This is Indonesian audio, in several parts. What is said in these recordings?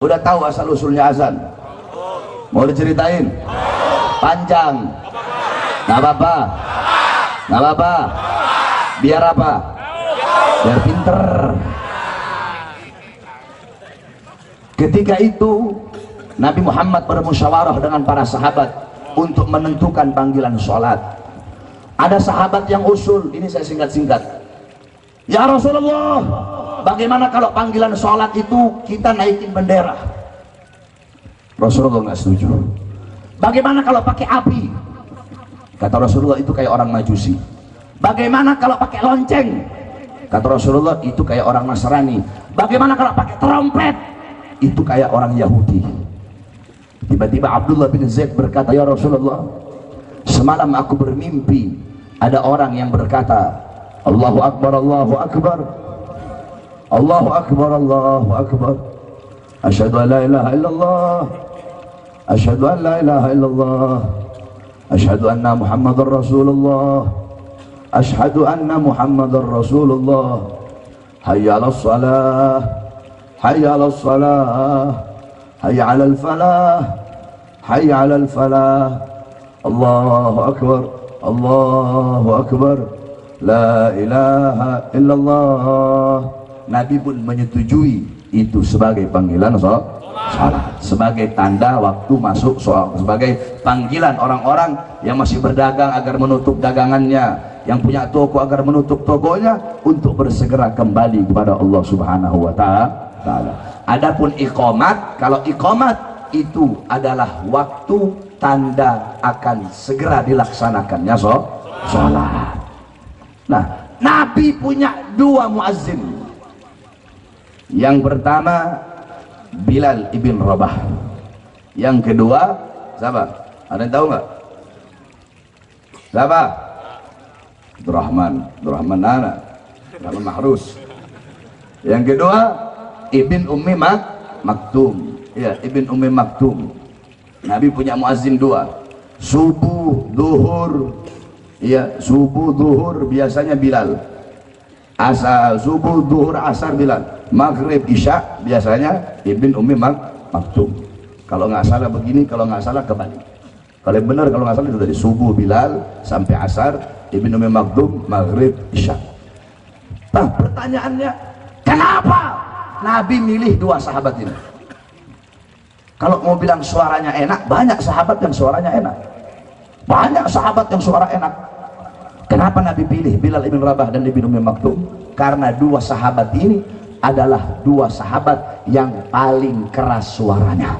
Udah tahu asal usulnya azan? Mau diceritain? Panjang? Nggak apa-apa? Nggak apa-apa? Biar apa? Biar pinter. Ketika itu Nabi Muhammad bermusyawarah dengan para sahabat untuk menentukan panggilan sholat. Ada sahabat yang usul, ini saya singkat-singkat. Ya Rasulullah, bagaimana kalau panggilan sholat itu kita naikin bendera? Rasulullah nggak setuju. Bagaimana kalau pakai api? Kata Rasulullah, itu kayak orang Majusi. Bagaimana kalau pakai lonceng? Kata Rasulullah, itu kayak orang Nasrani. Bagaimana kalau pakai trompet? Itu kayak orang Yahudi. Tiba-tiba Abdullah bin Zaid berkata, ya Rasulullah, semalam aku bermimpi ada orang yang berkata, Allahu Akbar, Allahu Akbar, Allahu Akbar, Allahu Akbar, asyhadu an la ilaha illallah, asyhadu an la ilaha illallah, asyhadu anna Muhammadar Rasulullah, asyhadu anna Muhammadar Rasulullah, hayya 'alas shalah, hayya 'alas shalah, hayya 'alal falah, hayya 'alal falah, Allahu Akbar, Allahu Akbar, la ilaha illallah. Nabi pun menyetujui itu sebagai panggilan salat, sebagai tanda waktu masuk sholat, sebagai panggilan orang-orang yang masih berdagang agar menutup dagangannya, yang punya toko agar menutup tokonya, untuk bersegera kembali kepada Allah Subhanahu wa ta'ala. Adapun iqamat, kalau iqamat itu adalah waktu tanda akan segera dilaksanakannya sholat. Nah, Nabi punya dua muazzin. Yang pertama Bilal ibn Rabah, yang kedua siapa? Ada yang tahu nggak? Siapa? Abdurrahman Nana, Rahman Mahrus. Yang kedua Ibn Ummi Maktum. Ya, Ibn Ummi Maktum. Nabi punya muazzin dua, subuh, duhur. Ya, subuh, duhur biasanya Bilal. Asar, subuh, duhur, asar Bilal. Maghrib, isya biasanya Ibn Ummi Maktum. Kalau nggak salah begini, kalau nggak salah kebalik. Kalau benar, kalau nggak salah itu dari subuh Bilal sampai asar Ibn Ummi Maktum, maghrib, isya. Nah, pertanyaannya, kenapa Nabi milih dua sahabat ini? Kalau mau bilang suaranya enak, banyak sahabat yang suaranya enak. Banyak sahabat yang suara enak. Kenapa Nabi pilih Bilal ibn Rabah dan Ibn Ummi Maktum? Karena dua sahabat ini adalah dua sahabat yang paling keras suaranya.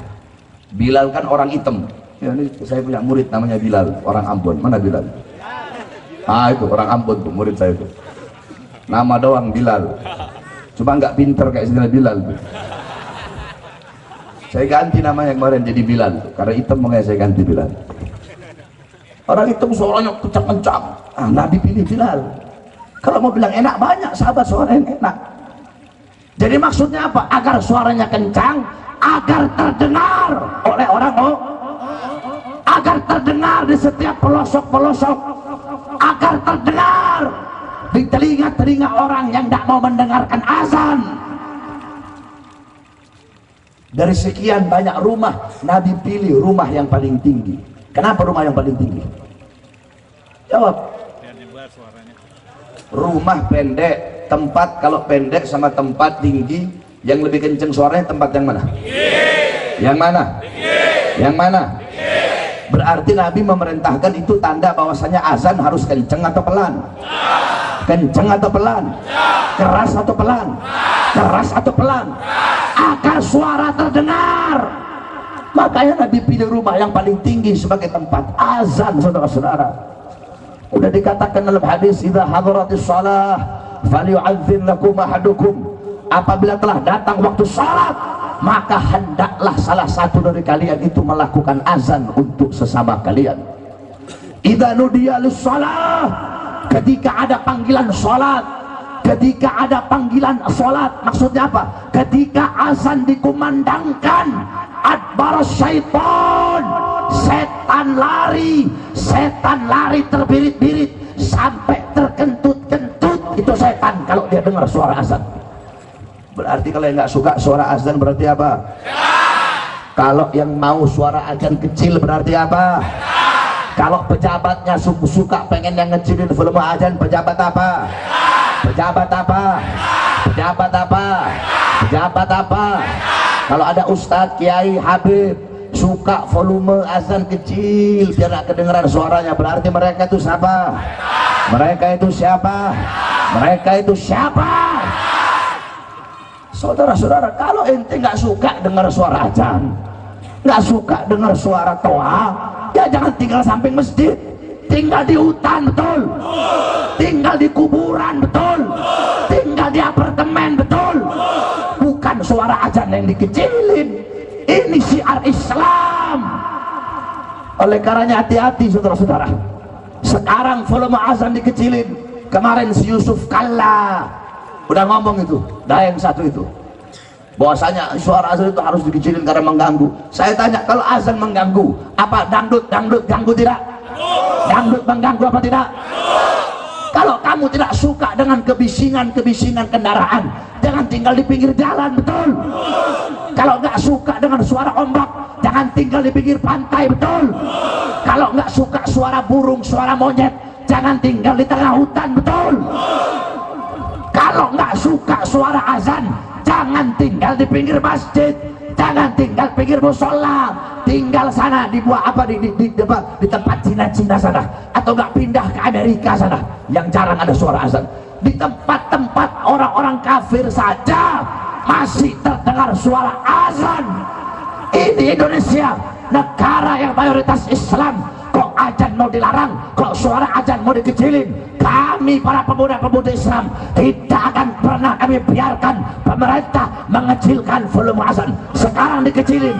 Bilal kan orang hitam. Ya, ini saya punya murid namanya Bilal, orang Ambon. Mana Bilal? Ah, itu orang Ambon tuh, murid saya itu. Nama doang Bilal. Cuma nggak pinter kayak Sayyidina Bilal tuh. Saya ganti namanya kemarin jadi Bilal tuh. Karena hitam makanya saya ganti Bilal. Orang hitam suaranya kencang-kencang. Ah, Nabi pilih Bilal. Kalau mau bilang enak, banyak sahabat suara yang enak. Jadi maksudnya apa? Agar suaranya kencang, agar terdengar oleh orang, agar terdengar di setiap pelosok-pelosok, agar terdengar di telinga-telinga orang yang tidak mau mendengarkan azan. Dari sekian banyak rumah, Nabi pilih rumah yang paling tinggi. Kenapa rumah yang paling tinggi? Jawab. Rumah pendek, tempat kalau pendek sama tempat tinggi, yang lebih kenceng suaranya tempat yang mana? Yang mana? Yang mana? Berarti Nabi memerintahkan itu tanda bahwasanya azan harus kenceng atau pelan? Kenceng atau pelan? Keras atau pelan? Keras atau pelan? Agar suara terdengar. Makanya Nabi pilih rumah yang paling tinggi sebagai tempat azan, saudara-saudara. Udah dikatakan dalam hadis, idza hadaratis shalah falyu'adzin lakum ahadukum. Apabila telah datang waktu salat, maka hendaklah salah satu dari kalian itu melakukan azan untuk sesama kalian. Idza nudiya lis-shalah, ketika ada panggilan salat, ketika ada panggilan salat, maksudnya apa? Ketika azan dikumandangkan, adbar syaitan, setan lari terbirit-birit sampai terkentut-kentut. Itu setan kalau dia dengar suara azan. Berarti kalau yang nggak suka suara azan berarti apa? Kalau yang mau suara azan kecil berarti apa? Kalau pejabatnya suka pengen yang ngecilin volume azan, pejabat apa? Pejabat apa? Pejabat apa? Pejabat apa? Kalau ada Ustadz, Kiai, Habib suka volume azan kecil biar gak kedengeran suaranya, berarti mereka itu siapa? Mereka itu siapa? Mereka itu siapa? Saudara-saudara, kalau ente nggak suka dengar suara azan, nggak suka dengar suara toa, ya jangan tinggal samping masjid, tinggal di hutan, betul, tinggal di kuburan, betul, tinggal di apartemen, betul, bukan suara azan yang dikecilin. Ini syiar Islam. Oleh karenanya hati-hati saudara-saudara, sekarang volume azan dikecilin. Kemarin si Yusuf Kalla udah ngomong itu, Dayeng satu itu, bahwasanya suara azan itu harus dikecilin karena mengganggu. Saya tanya, kalau azan mengganggu, apa dangdut ganggu tidak? Dangdut mengganggu apa tidak? Kalau kamu tidak suka dengan kebisingan kendaraan, jangan tinggal di pinggir jalan, betul? Kalau nggak suka dengan suara ombak, jangan tinggal di pinggir pantai, betul? Kalau nggak suka suara burung, suara monyet, jangan tinggal di tengah hutan, betul? Kalau nggak suka suara azan, jangan tinggal di pinggir masjid, jangan tinggal pinggir musola, tinggal sana di buah apa di tempat Cina sana, atau nggak pindah ke Amerika sana yang jarang ada suara azan. Di tempat-tempat orang-orang kafir saja masih terdengar suara azan. Ini Indonesia, negara yang mayoritas Islam, kok azan mau dilarang, kok suara azan mau dikecilin. Kami para pemuda-pemudi Islam tidak akan pernah kami biarkan pemerintah mengecilkan volume azan. Sekarang dikecilin,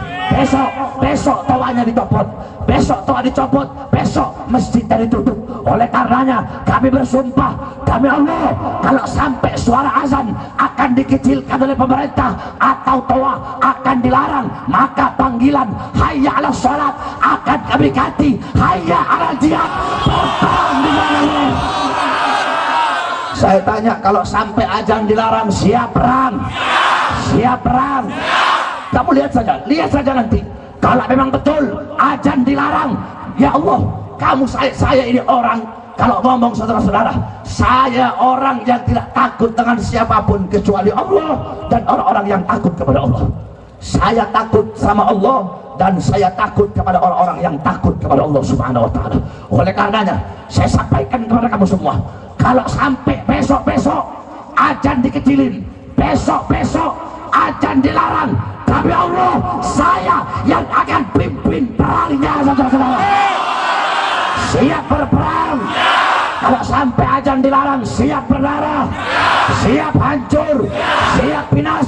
besok toanya dicopot, besok toa dicopot, besok masjidnya ditutup. Oleh karenanya kami bersumpah demi Allah, kalau sampai suara azan akan dikecilkan oleh pemerintah atau toa akan dilarang, maka panggilan hayya 'alas shalat akan kami ganti hayya 'alal jihad. Saya tanya, kalau sampai azan dilarang, siap perang? Siap perang? Kamu lihat saja nanti. Kalau memang betul azan dilarang, ya Allah, saya ini orang, kalau ngomong saudara-saudara, saya orang yang tidak takut dengan siapapun kecuali Allah dan orang-orang yang takut kepada Allah. Saya takut sama Allah dan saya takut kepada orang-orang yang takut kepada Allah Subhanahu wa ta'ala. Oleh karenanya saya sampaikan kepada kamu semua, kalau sampai besok-besok azan dikecilin, besok-besok azan dilarang, tapi Allah, saya yang akan pimpin perangnya, saudara-saudara. Siap berperang. Kalau sampai azan dilarang, siap berdarah, siap hancur, siap binasa.